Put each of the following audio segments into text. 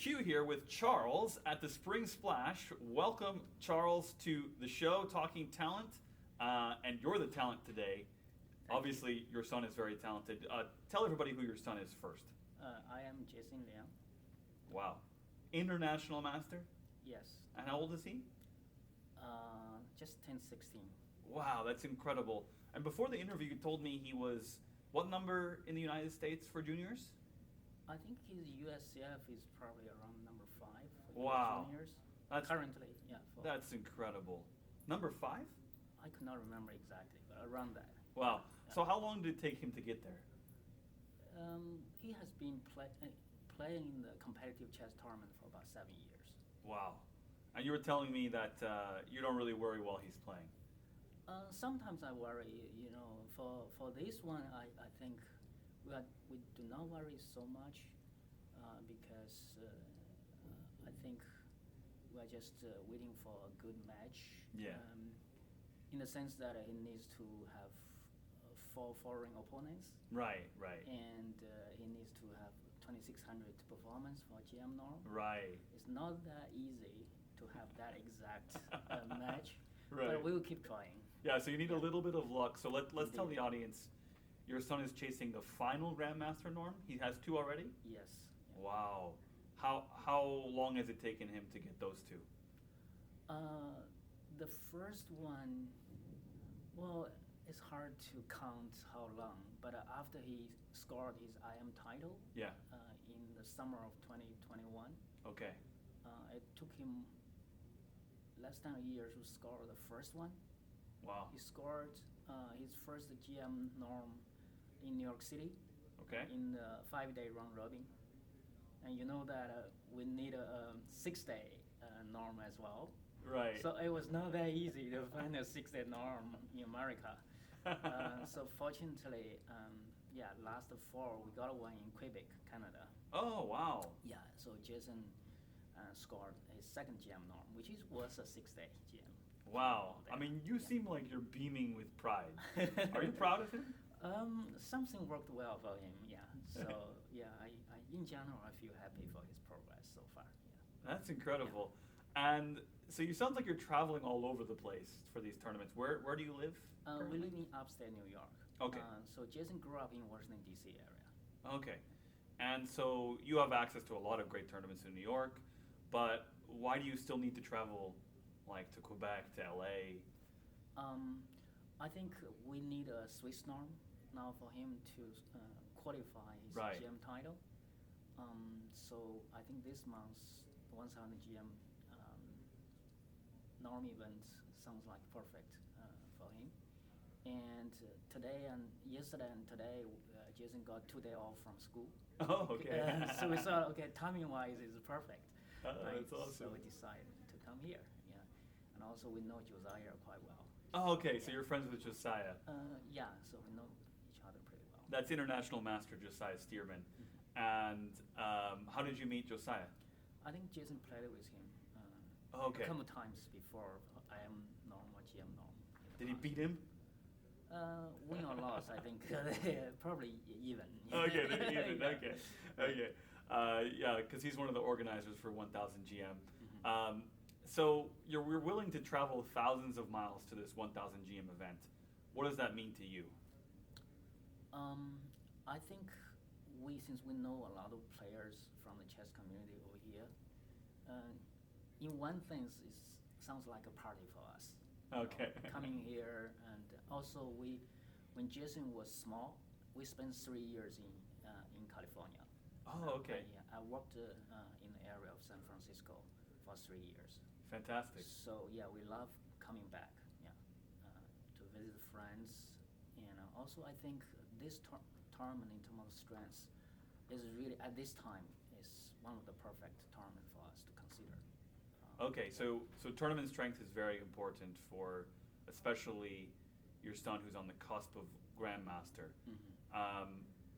HQ here with Charles at the Spring Splash. Welcome, Charles, to the show, Talking Talent. And you're the talent today. Obviously, your son is very talented. Tell everybody who your son is first. I am Jason Liang. Wow. International master? Yes. And how old is he? Just turned 16. Wow, that's incredible. And before the interview, you told me he was what number in the United States for juniors? I think his USCF is probably around number 5 for Wow. juniors. That's, Currently, yeah. that's incredible. Number 5? I could not remember exactly, but around that. Wow. Yeah. So how long did it take him to get there? He has been playing in the competitive chess tournament for about 7 years. Wow. And you were telling me that you don't really worry while he's playing. Sometimes I worry, for this one, I think we do not worry so much because I think we are just waiting for a good match. Yeah. In the sense that he needs to have 4 foreign opponents. Right. And he needs to have 2600 performance for GM norm. Right. It's not that easy to have that exact match, Right. but we will keep trying. Yeah, so you need a little bit of luck. So let's tell Indeed. the audience, your son is chasing the final Grandmaster norm. He has 2 already? Yes. Yeah. Wow. How long has it taken him to get those 2? The first one, well, it's hard to count how long, but after he scored his IM title Yeah. in the summer of 2021, Okay. it took him less than a year to score the first one. Wow. He scored his first GM norm in New York City Okay. in the 5-day round robin. And you know that we need a 6-day norm as well. Right. So it was not that easy to find a 6-day norm in America. So fortunately, last fall we got one in Quebec, Canada. Oh, wow. Yeah, so Jason scored his second GM norm, which was a 6-day GM. Wow. I There. mean, you Yeah. seem like you're beaming with pride. Are you proud of him? Something worked well for him, yeah. So yeah, I in general I feel happy for his progress so far. Yeah. That's incredible. And so you sound like you're traveling all over the place for these tournaments. Where do you live? We currently? live in upstate New York. Okay. So Jason grew up in Washington D.C. area. Okay. And so you have access to a lot of great tournaments in New York, but why do you still need to travel like to Quebec, to LA? I think we need a Swiss norm now for him to qualify his Right. GM title. So I think this month's 1,000 GM norm event sounds like perfect for him. And today and yesterday and today, Jason got 2 days off from school. Oh, okay. So we thought, okay, timing-wise is perfect. That's So awesome. we decided to come here. Yeah, and also we know Josiah quite well. Oh, okay. So you're friends with Josiah. Yeah, so we know each other pretty well. That's International Master Josiah Stearman. And how did you meet Josiah? I think Jason played with him Okay. a couple times before I am norm or GM norm. Did he beat him? Win or loss, I think probably even. Okay, they're even. Yeah. Okay. Yeah, because he's one of the organizers for 1000 GM. Mhm. So we're willing to travel thousands of miles to this 1000 GM event. What does that mean to you? I think since we know a lot of players from the chess community over here, in one thing, it sounds like a party for us. Okay. Coming here, and also when Jason was small, we spent 3 years in California. Oh, okay. I worked in the area of San Francisco for 3 years. Fantastic. So yeah, we love coming back. Yeah, to visit friends, and also I think this tournament in terms of strengths is really at this time is one of the perfect tournament for us to consider. Okay, so tournament strength is very important for especially your son who's on the cusp of Grandmaster. Mhm.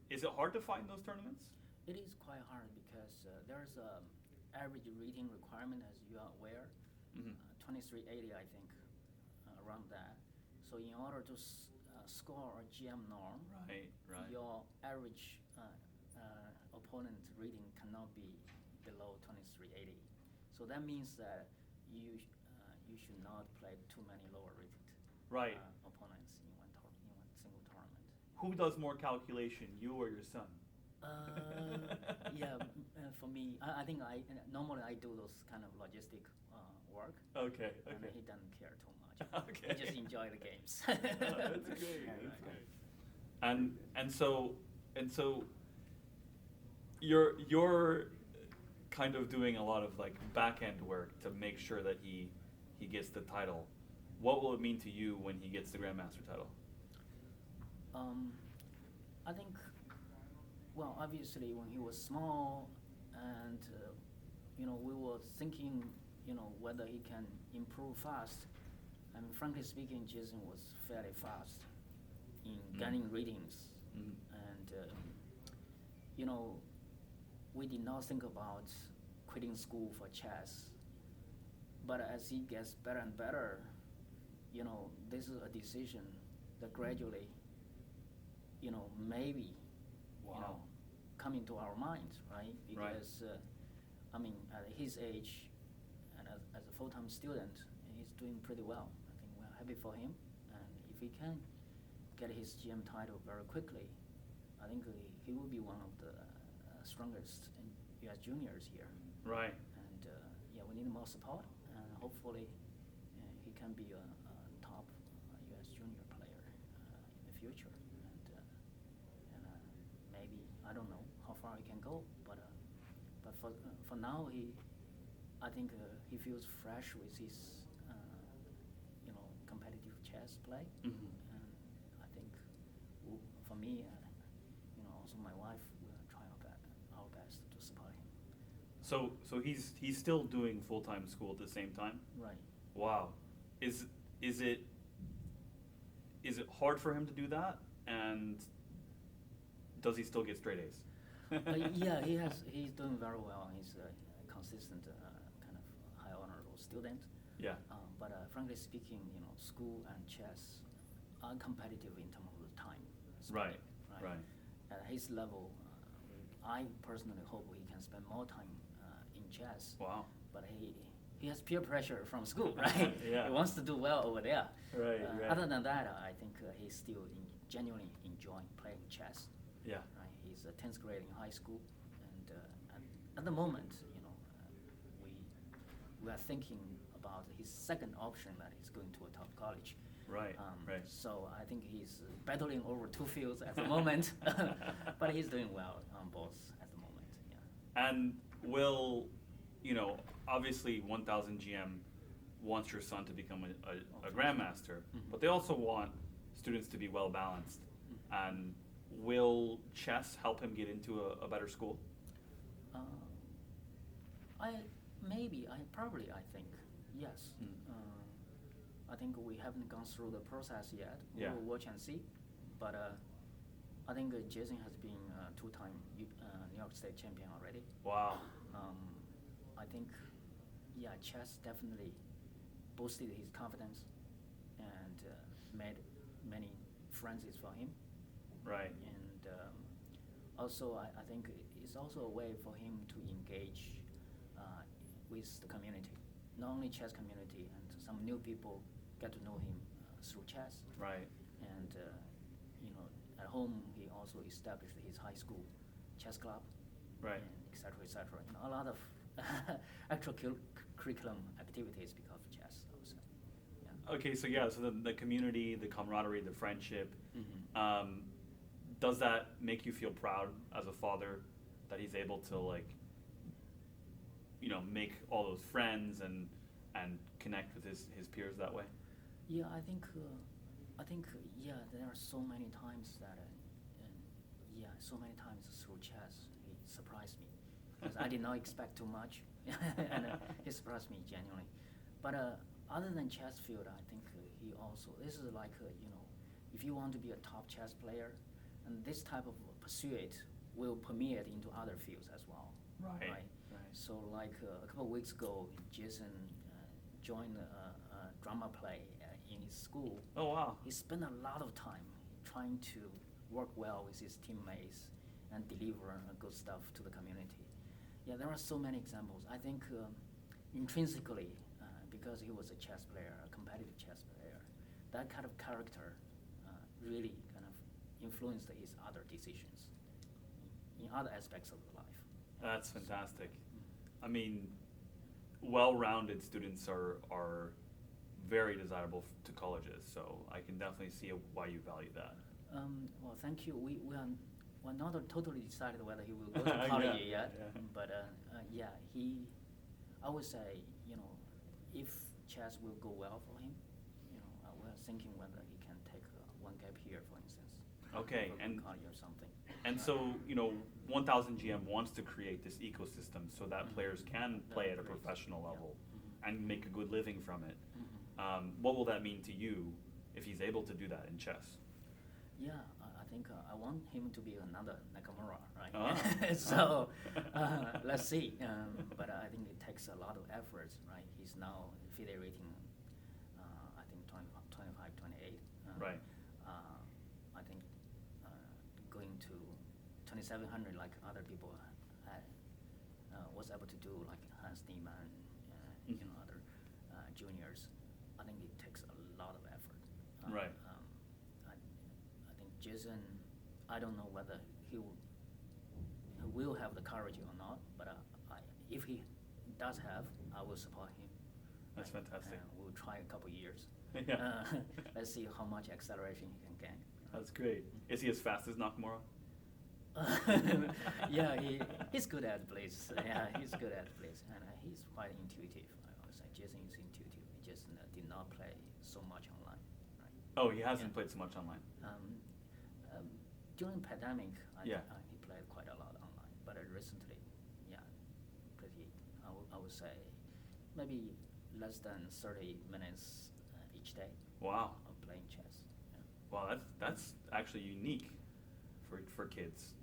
Is it hard to find those tournaments? It is quite hard because there's a average rating requirement, as you are aware, Mhm. 2380, I think, around that. So in order to score a GM norm, Right. your average opponent rating cannot be below 2380. So that means that you should not play too many lower rated Right. opponents in one single tournament. Who does more calculation, you or your son? Yeah, for me, I think normally I do those kind of logistic work. Okay. And Okay. he doesn't care too much. Okay. He just enjoy the games. Oh, that's great. Yeah, That's right. great. And so you're kind of doing a lot of like back end work to make sure that he gets the title. What will it mean to you when he gets the Grandmaster title? I think, well, obviously when he was small, and we were thinking, whether he can improve fast. And frankly speaking, Jason was fairly fast in gaining ratings, and we did not think about quitting school for chess. But as he gets better and better, this is a decision that gradually, maybe, Wow. come into our minds, right? Right. Because, at his age, and as a full-time student, he's doing pretty well. I think we're happy for him, and if he can get his GM title very quickly, I think he will be one of the strongest in U.S. juniors here. Right. And yeah, we need more support, and hopefully he can be a top U.S. junior player in the future. And maybe, I don't know how far he can go, but for now, I think he feels fresh with his competitive chess play. Mhm. And I think for me, also my wife, will try our best to support him. So he's still doing full-time school at the same time? Right. Wow. Is it hard for him to do that? And does he still get straight A's? Yeah, he's doing very well. He's a consistent kind of high honor roll student. Yeah. But frankly speaking, school and chess are competitive in terms of the time. Right. Right. Right. At his level, I personally hope he can spend more time in chess. Wow. But he has peer pressure from school, right? Yeah. He wants to do well over there. Right, right. Other than that, I think he's still genuinely enjoying playing chess. Yeah. Right. He's a 10th grade in high school, and at the moment, we are thinking about his second option, that he's going to a top college. Right. Right. So I think he's battling over two fields at the moment, but he's doing well on both at the moment. Yeah. And will, obviously 1000 GM wants your son to become a Grandmaster, but they also want students to be well balanced. And will chess help him get into a better school? I think, yes. I think we haven't gone through the process yet. Yeah. We'll watch and see. But I think Jason has been a two-time New York State champion already. Wow. I think, yeah, chess definitely boosted his confidence and made many friends for him. Right. And also, I think it's also a way for him to engage with the community, not only chess community, and some new people get to know him through chess. Right. And at home he also established his high school chess club. Right. And et cetera, et cetera. A lot of extracurriculum activities because of chess, I would say. Yeah. Okay, so the community, the camaraderie, the friendship, Mm-hmm. Does that make you feel proud as a father that he's able to make all those friends and connect with his peers that way? Yeah, I think yeah, there are so many times that so many times through chess he surprised me, because I did not expect too much, and he surprised me genuinely. But other than chess field, I think he also, this is like if you want to be a top chess player, and this type of pursuit will permeate into other fields as well. Right. Right. So like a couple of weeks ago, Jason joined a drama play in his school. Oh, wow. He spent a lot of time trying to work well with his teammates and deliver good stuff to the community. Yeah, there are so many examples. I think intrinsically, because he was a chess player, a competitive chess player, that kind of character really kind of influenced his other decisions in other aspects of the life. That's fantastic. I mean, well-rounded students are very desirable to colleges, so I can definitely see why you value that. Well, thank you. We're not totally decided whether he will go to college yet, but yeah, I would say, if chess will go well for him, we're thinking whether he can take one gap year, for instance. Okay, for and college or something. And so, 1000 GM wants to create this ecosystem so that players can play at a professional level and make a good living from it. What will that mean to you if he's able to do that in chess? Yeah, I think I want him to be another Nakamura, right? Ah. So let's see. But I think it takes a lot of efforts, right? He's now FIDE rating, I think 25, 28. Right. I think going to 2700 like other people was able to do, like Hans Niemann, other juniors. I think it takes a lot of effort. Right. I think Jason, I don't know whether he will have the courage or not, but if he does have, I will support him. That's fantastic. We'll try a couple years. Yeah. Let's see how much acceleration he can gain. That's great. Is he as fast as Nakamura? Yeah, he's good at plays. Yeah, he's good at plays, and he's quite intuitive. I would say Jason is intuitive. He just did not play so much online, right? Oh, he hasn't played so much online. During pandemic, Yeah. He played quite a lot online, but recently, yeah, pretty. I would say maybe less than 30 minutes each day. Wow. Of playing chess. Yeah. Wow, that's actually unique for kids,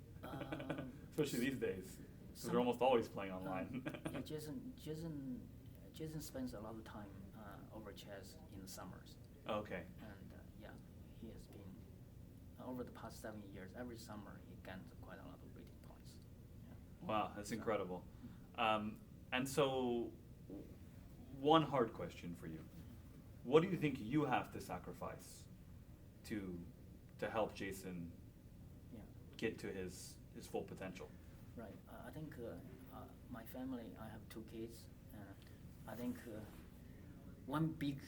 especially these days. So they're almost always playing online. Yeah, Jason spends a lot of time over chess in the summers. Okay. And yeah, he has been over the past 7 years. Every summer he gains quite a lot of rating points. Yeah. Wow, that's incredible. And so, one hard question for you: what do you think you have to sacrifice to help Jason get to his full potential? Right. I think my family, I have 2 kids. I think one big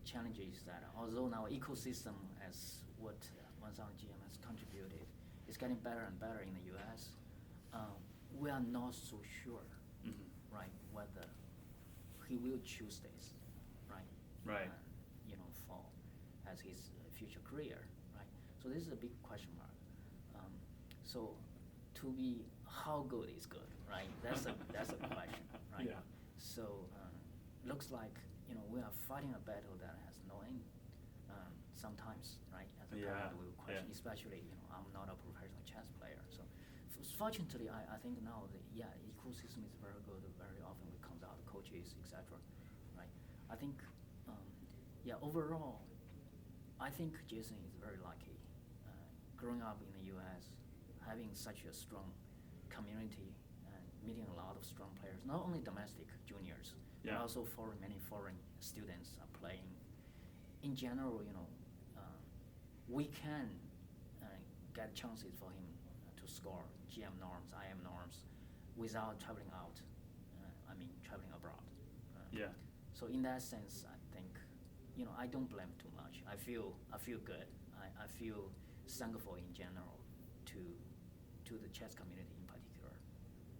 challenge is that although now ecosystem as what 1000 GM has contributed is getting better and better in the US, we are not so sure, right, whether he will choose this, right? Right. For as his future career, right? So this is a big question mark. So to be how good is good, right? That's a question, right? Yeah. So looks like we are fighting a battle that has no end. Sometimes, right? As a parent, we will question, especially I'm not a professional chess player. So fortunately, I think now the ecosystem is very good. Very often it comes out coaches, etc. Right? I think overall, I think Jason is very lucky. Growing up in the U.S., having such a strong community and meeting a lot of strong players, not only domestic juniors, but also many foreign students are playing. In general, we can get chances for him to score GM norms, IM norms, without traveling out. Traveling abroad. So in that sense, I think, I don't blame too much. I feel good. I feel thankful in general to the chess community in particular.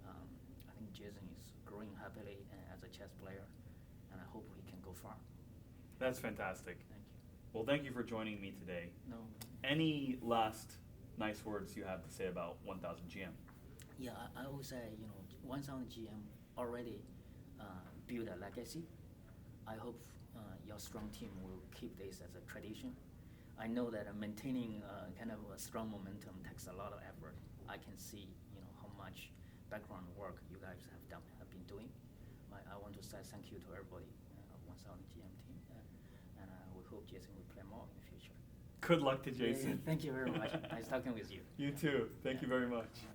I think Jason is growing happily as a chess player, and I hope he can go far. That's fantastic. Thank you. Well, thank you for joining me today. No. Any last nice words you have to say about 1000 GM? Yeah, I would say 1000 GM already built a legacy. I hope your strong team will keep this as a tradition. I know that maintaining kind of a strong momentum takes a lot of effort. I can see, how much background work you guys have been doing. I want to say thank you to everybody of 1000 GM team, and we hope Jason will play more in the future. Good luck to Jason. Yeah, thank you very much. Nice talking with you. You too. Thank you very much.